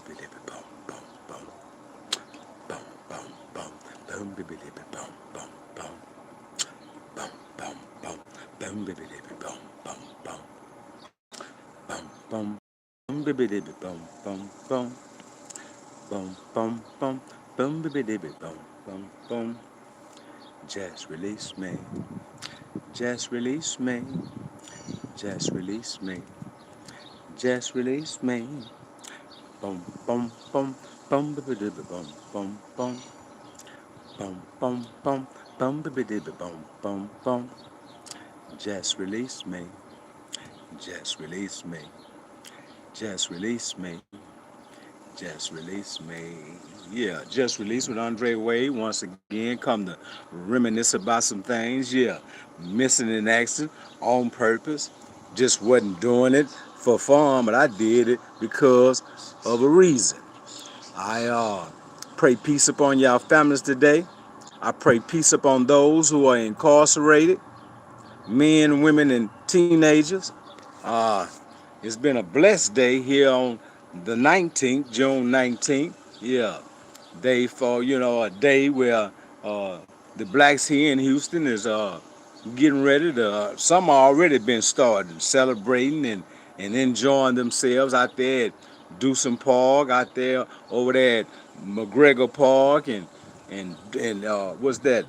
bibbidi bum bum bum bum bum bum bum bibbidi bum bum bum bum bum bum bum bibbidi bum bum bum bum bum bum bibbidi bum bum bum bum bum bum bum bibbidi bum bum bum. Just release me, just release me, just release me, just release me. Bum bum bum bum bibbidi bum bum bum bum bum bum bum bibbidi bum bum bum. Just release me, just release me, just release me, just release me. Yeah, just release with Andre Wade. Once again, come to reminisce about some things. Yeah, missing in action on purpose. Just wasn't doing it for fun, but I did it because of a reason. I pray peace upon y'all families today. I pray peace upon those who are incarcerated, men, women, and teenagers. Uh, it's been a blessed day here on the 19th, June 19th. Yeah, day for, a day where uh, the blacks here in Houston is getting ready to, some already been started celebrating and enjoying themselves out there at Dewson Park, out there over there at McGregor Park and what's that,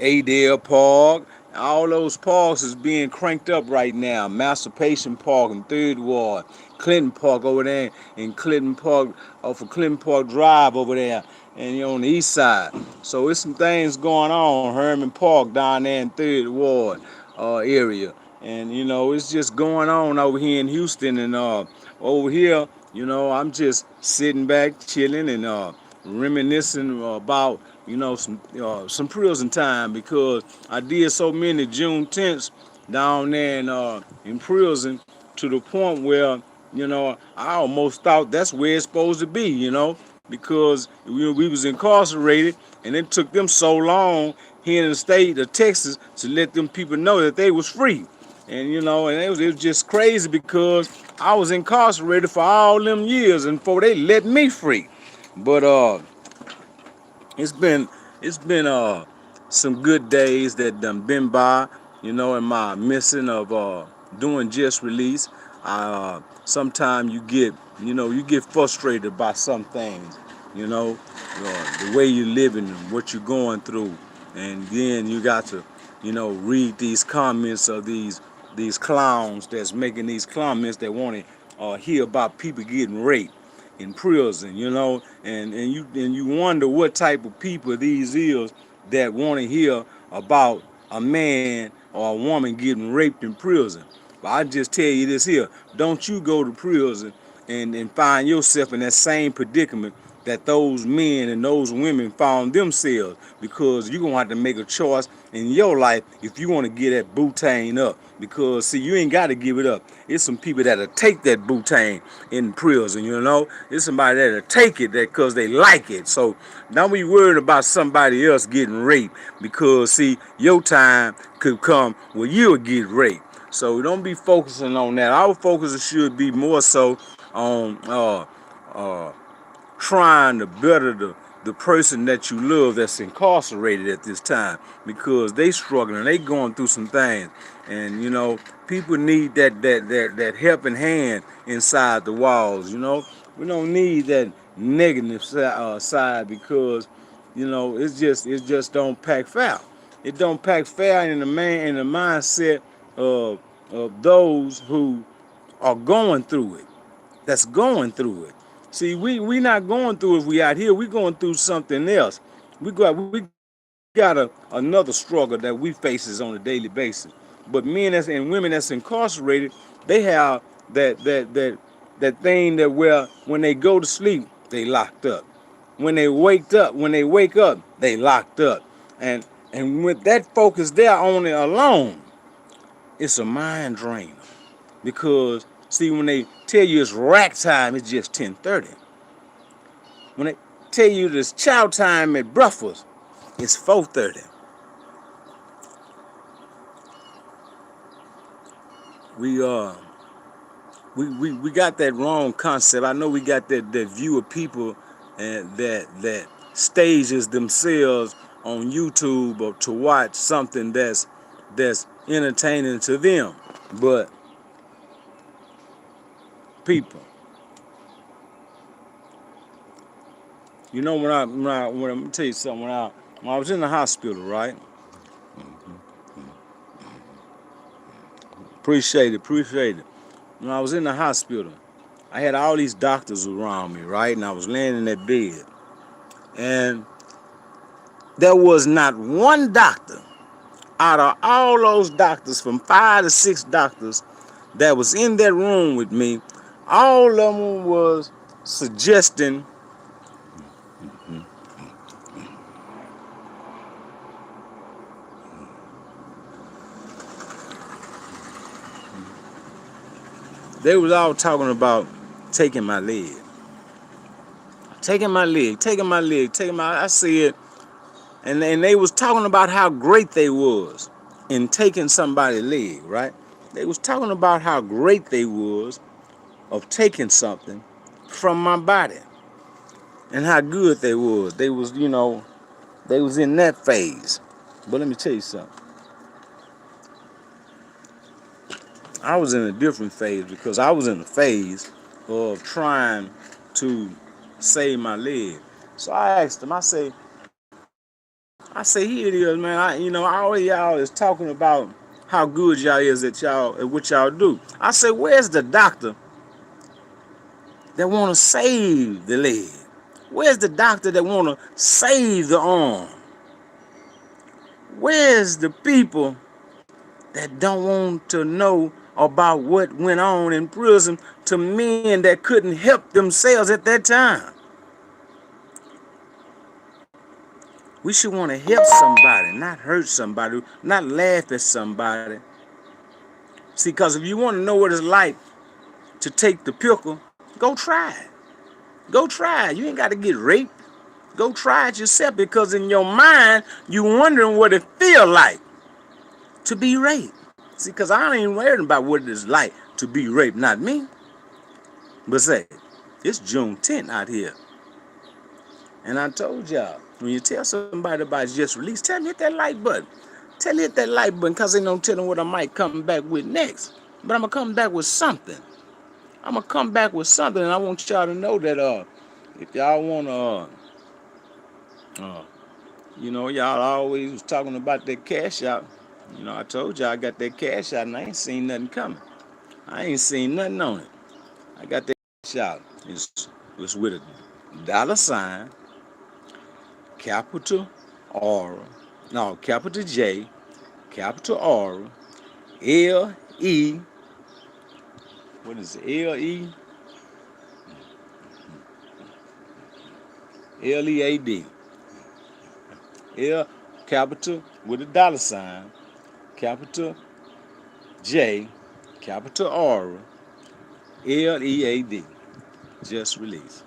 Adele Park. All those parks is being cranked up right now. Emancipation Park in Third Ward, Clinton Park over there in Clinton Park, off of Clinton Park Drive over there, and on the east side. So it's some things going on. Herman Park down there in Third Ward area, and it's just going on over here in Houston and over here. I'm just sitting back, chilling, and reminiscing about some prison time because I did so many Juneteenths down there in prison to the point where I almost thought that's where it's supposed to be, because we was incarcerated and it took them so long here in the state of Texas to let them people know that they was free. And and it was just crazy because I was incarcerated for all them years and before they let me free. But it's been it's been some good days that done been by, in my missing of doing just release. I sometimes you get frustrated by some things, the way you're living and what you're going through, and then you got to read these comments of these clowns that's making these comments that want to hear about people getting raped in prison, and you wonder what type of people these is that want to hear about a man or a woman getting raped in prison. But I just tell you this here: don't you go to prison and find yourself in that same predicament that those men and those women found themselves, because you're gonna have to make a choice in your life if you want to get that butane up. Because see, you ain't got to give it up. It's some people that'll take that butane in prison, it's somebody that'll take it that because they like it. So don't be worried about somebody else getting raped, because see, your time could come where you'll get raped. So don't be focusing on that. Our focus should be more so on uh, trying to better the person that you love that's incarcerated at this time, because they struggling, they going through some things, and people need that helping hand inside the walls. We don't need that negative side, because it just don't pack fair. It don't pack fair in the mindset of those who are going through it, that's going through it. See, we not going through it. We out here, we going through something else. We got another struggle that we faces on a daily basis. But men and women that's incarcerated, they have that thing that where when they go to sleep, they locked up. When they wake up, they locked up. And with that focus there on it alone, it's a mind drainer. Because see, when they tell you it's rack time, it's just 10:30. When they tell you it's chow time at breakfast, it's 4:30. We we got that wrong concept. I know we got that view of people and that stages themselves on YouTube or to watch something that's entertaining to them. But people, you know, when I'm gonna tell you something, when I was in the hospital, right? Appreciate it. When I was in the hospital, I had all these doctors around me, right? And I was laying in that bed. And there was not one doctor out of all those doctors, from 5 to 6 doctors that was in that room with me, all of them was suggesting they was all talking about taking my leg. I said, and they was talking about how great they was in taking somebody's leg, right? They was talking about how great they was of taking something from my body and how good they was. They was, they was in that phase. But let me tell you something. I was in a different phase because I was in the phase of trying to save my leg. So I asked them, here it is, man. All y'all is talking about how good y'all is at what y'all do. I said, where's the doctor that want to save the leg? Where's the doctor that want to save the arm? Where's the people that don't want to know about what went on in prison to men that couldn't help themselves at that time? We should want to help somebody, not hurt somebody, not laugh at somebody. See, because if you want to know what it's like to take the pickle, go try it. Go try it. You ain't got to get raped. Go try it yourself, because in your mind, you wondering what it feel like to be raped. See, because I ain't worried about what it is like to be raped, not me. But say, it's June 10th out here. And I told y'all, when you tell somebody about just release, tell them hit that like button. Tell them hit that like button, because they don't tell them what I might come back with next. But I'm going to come back with something. And I want y'all to know that if y'all want to, y'all always was talking about that cash out. I told y'all I got that cash out and I ain't seen nothing coming. I ain't seen nothing on it. I got that cash out. It's with a $, capital R, no, capital J, capital R, L-E, what is it, L-E? L-E-A-D. L, capital with a $, capital J, capital R, L-E-A-D. Just release.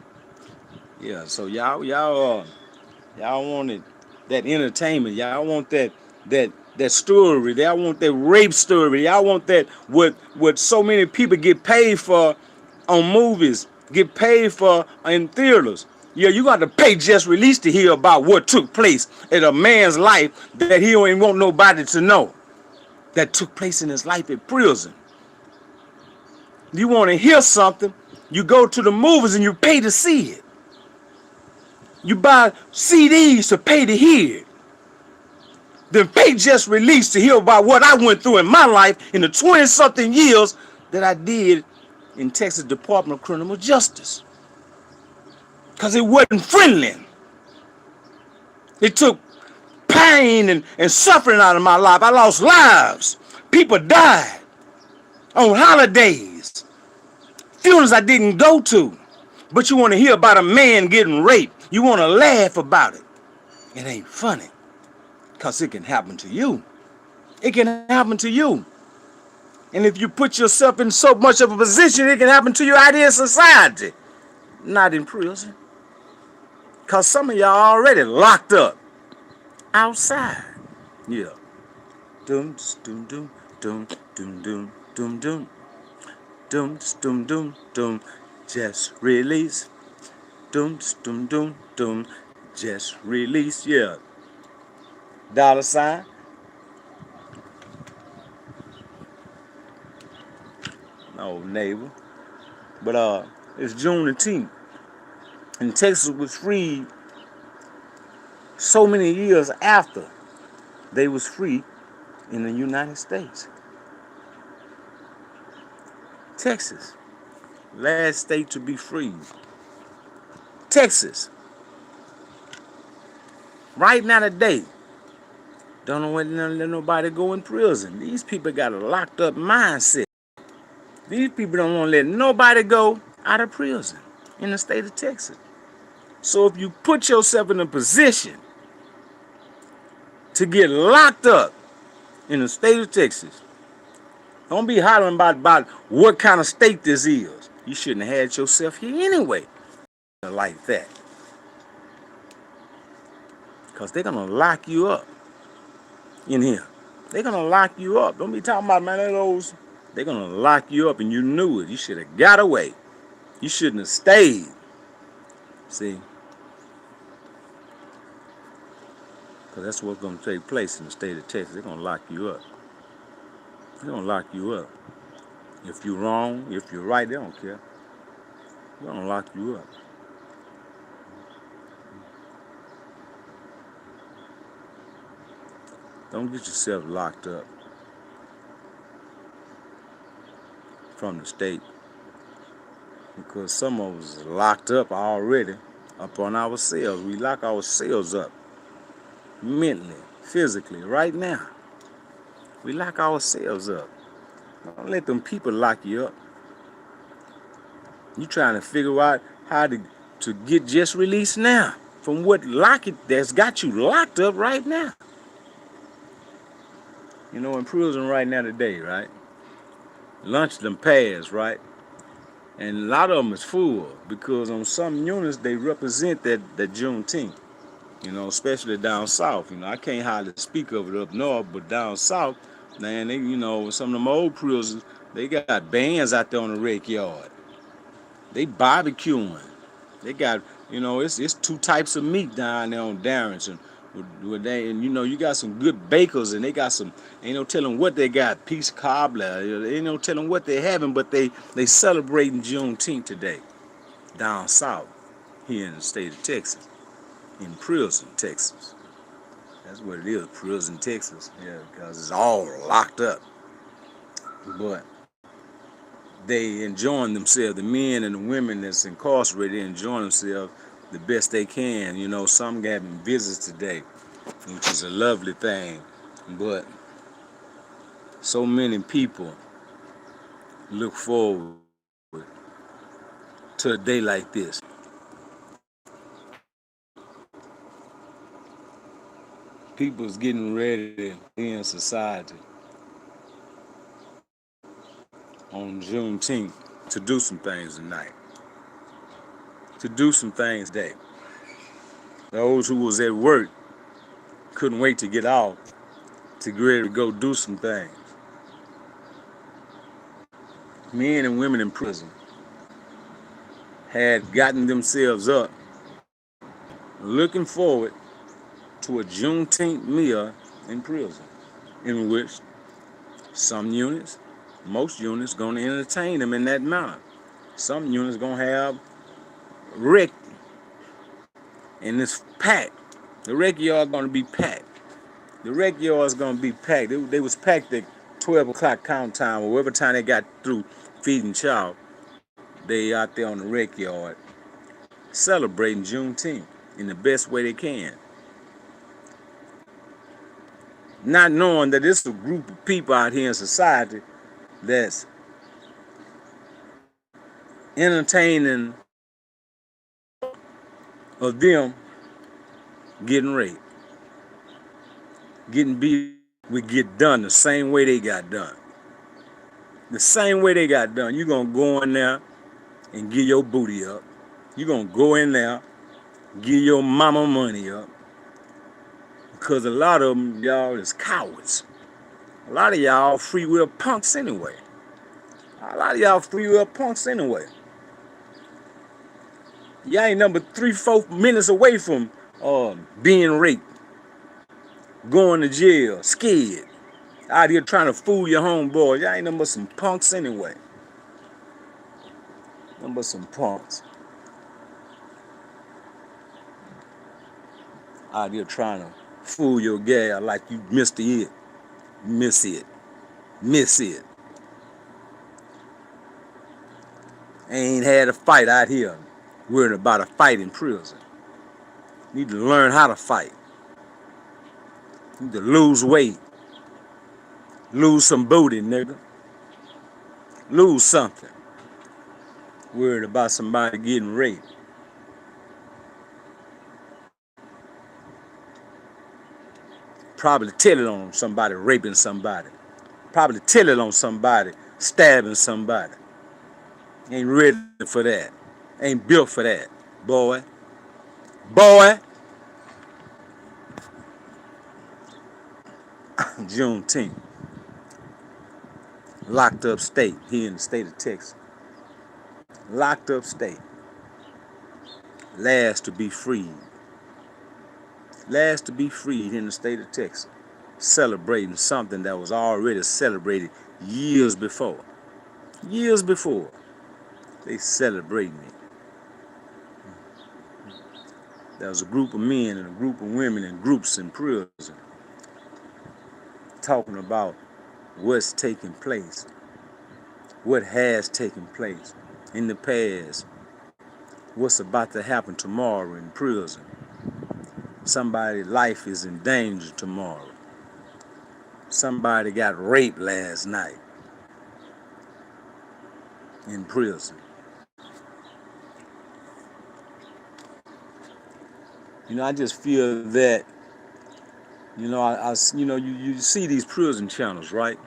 Yeah, so y'all wanted that entertainment. Y'all want that story. Y'all want that rape story. Y'all want that what so many people get paid for on movies, get paid for in theaters. Yeah, you got to pay Just Release to hear about what took place in a man's life that he don't even want nobody to know that took place in his life in prison. You want to hear something, you go to the movies and you pay to see it. You buy CDs to pay to hear it. Then pay Just Release to hear about what I went through in my life in the 20-something years that I did in Texas Department of Criminal Justice. Because it wasn't friendly. It took pain and suffering out of my life. I lost lives. People died on holidays. Funerals I didn't go to. But you want to hear about a man getting raped. You want to laugh about it. It ain't funny. Because it can happen to you. It can happen to you. And if you put yourself in so much of a position, it can happen to you out here in society. Not in prison. Because some of y'all already locked up outside. Yeah. Doom, doom, doom, doom, doom, doom, doom, doom. Doom, doom, doom, doom. Just release. Doom, doom, doom, doom. Just release. Yeah. Dollar sign. No, neighbor. But it's Juneteenth. And Texas was freed so many years after they was free in the United States. Texas, last state to be freed. Texas, right now today, don't know when to let nobody go in prison. These people got a locked up mindset. These people don't want to let nobody go out of prison in the state of Texas. So if you put yourself in a position to get locked up in the state of Texas, don't be hollering about what kind of state this is. You shouldn't have had yourself here anyway, like that. Because they're going to lock you up in here. They're going to lock you up. Don't be talking about, man, those. They're going to lock you up, and you knew it. You should have got away. You shouldn't have stayed. See? Because that's what's going to take place in the state of Texas. They're going to lock you up. They're going to lock you up. If you're wrong, if you're right, they don't care. They're going to lock you up. Don't get yourself locked up from the state, because some of us are locked up already up on ourselves. We lock ourselves up mentally, physically, right now. We lock ourselves up. Don't let them people lock you up. You trying to figure out how to get just released now from what that's got you locked up right now. You know, in prison right now today, right? Lunch done passed, right? And a lot of them is full because on some units they represent that Juneteenth. You know, especially down south. You know, I can't hardly speak of it up north, but down south, man, they, you know, some of them old prisons, they got bands out there on the rec yard. They barbecuing. They got, you know, it's two types of meat down there on Darrington. And you know, you got some good bakers, and they got some, ain't no telling what they got, peach cobbler, ain't no telling what they having, but they celebrating Juneteenth today down south here in the state of Texas, in prison, Texas. That's what it is, prison, Texas. Yeah, because it's all locked up. But they enjoying themselves, the men and the women that's incarcerated enjoying themselves the best they can. You know, some having visits today, which is a lovely thing. But so many people look forward to a day like this. People's getting ready in society on Juneteenth to do some things tonight. To do some things today. Those who was at work couldn't wait to get off to get ready to go do some things. Men and women in prison had gotten themselves up looking forward to a Juneteenth meal in prison, in which some units, most units, gonna entertain them in that manner. Some units gonna have rec, and it's packed. The rec yard gonna be packed. The rec yard's gonna be packed. They was packed at 12 o'clock count time, or whatever time they got through feeding child. They out there on the rec yard celebrating Juneteenth in the best way they can. Not knowing that it's a group of people out here in society that's entertaining of them getting raped, getting beat. We get done the same way they got done. The same way they got done. You're going to go in there and give your booty up. You're going to go in there, give your mama money up. Because a lot of them, y'all, is cowards. A lot of y'all free will punks anyway. A lot of y'all 3-year punks anyway. Y'all ain't number 3-4 minutes away from being raped, going to jail, scared, out here trying to fool your homeboys. Y'all ain't number some punks anyway. Number some punks. Out here trying to fool your gal like you missed it. Miss it. Miss it. Ain't had a fight out here. Worried about a fight in prison. Need to learn how to fight. Need to lose weight. Lose some booty, nigga. Lose something. Worried about somebody getting raped. Probably tell it on somebody raping somebody. Probably tell it on somebody stabbing somebody. Ain't ready for that. Ain't built for that, boy. Boy. Juneteenth. Locked up state here in the state of Texas. Locked up state. Last to be freed. Last to be freed in the state of Texas. Celebrating something that was already celebrated years before. Years before. They celebrating it. There was a group of men and a group of women in groups in prison talking about what's taking place, what has taken place in the past, what's about to happen tomorrow in prison. Somebody's life is in danger tomorrow. Somebody got raped last night in prison. You know, I just feel that, you know, you see these prison channels, right?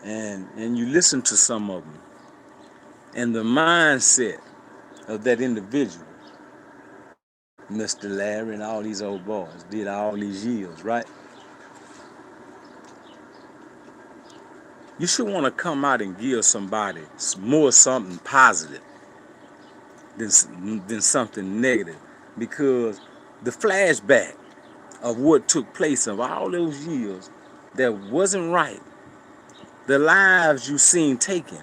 And you listen to some of them. And the mindset of that individual, Mr. Larry and all these old boys, did all these years, right? You should want to come out and give somebody more something positive than something negative. Because the flashback of what took place of all those years that wasn't right, the lives you seen taken,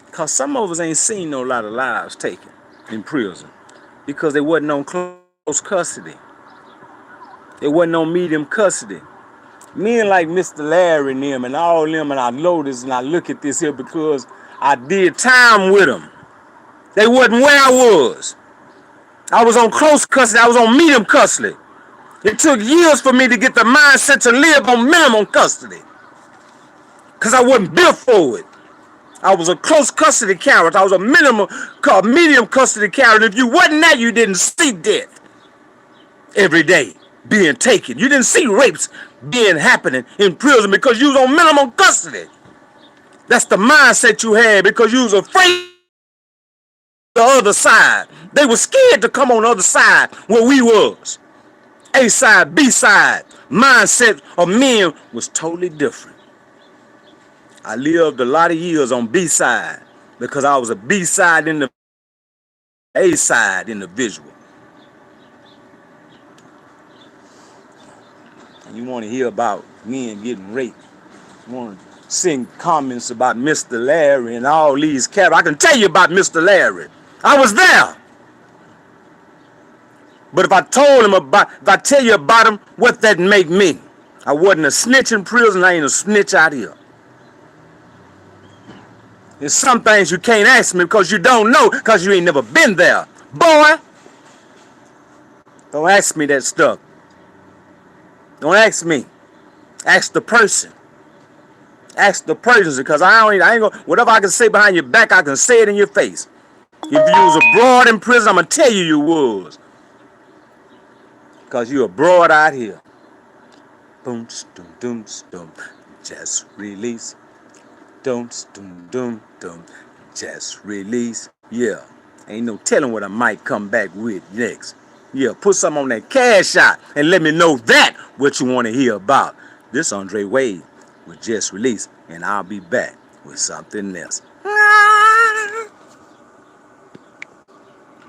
because some of us ain't seen no lot of lives taken in prison because they wasn't on close custody. They wasn't on medium custody. Men like Mr. Larry and them and all them, and I know this and I look at this here because I did time with them. They wasn't where I was. I was on close custody. I was on medium custody. It took years for me to get the mindset to live on minimum custody because I wasn't built for it. I was a close custody carrot. I was a medium custody carrot. If you wasn't that, you didn't see death every day being taken. You didn't see rapes being happening in prison because you was on minimum custody. That's the mindset you had because you was afraid the other side. They were scared to come on the other side where we was. A side, B side. Mindset of men was totally different. I lived a lot of years on B side because I was a B side in the A side individual. And you want to hear about men getting raped. You want to sing comments about Mr. Larry and all these cats. I can tell you about Mr. Larry. I was there. But if I tell you about him, what that make me? I wasn't a snitch in prison. I ain't a snitch out here. There's some things you can't ask me because you don't know because you ain't never been there. Boy, don't ask me that stuff. Don't ask me. Ask the person. Ask the person because I ain't gonna, whatever I can say behind your back, I can say it in your face. If you was abroad in prison, I'm gonna tell you you was. Because you abroad out here. Boom, dum, dum, dum. Just release. Dum, dum, dum, dum. Just release. Yeah. Ain't no telling what I might come back with next. Yeah, put something on that cash out and let me know that what you want to hear about. This Andre Wade with Just Release, and I'll be back. with something else.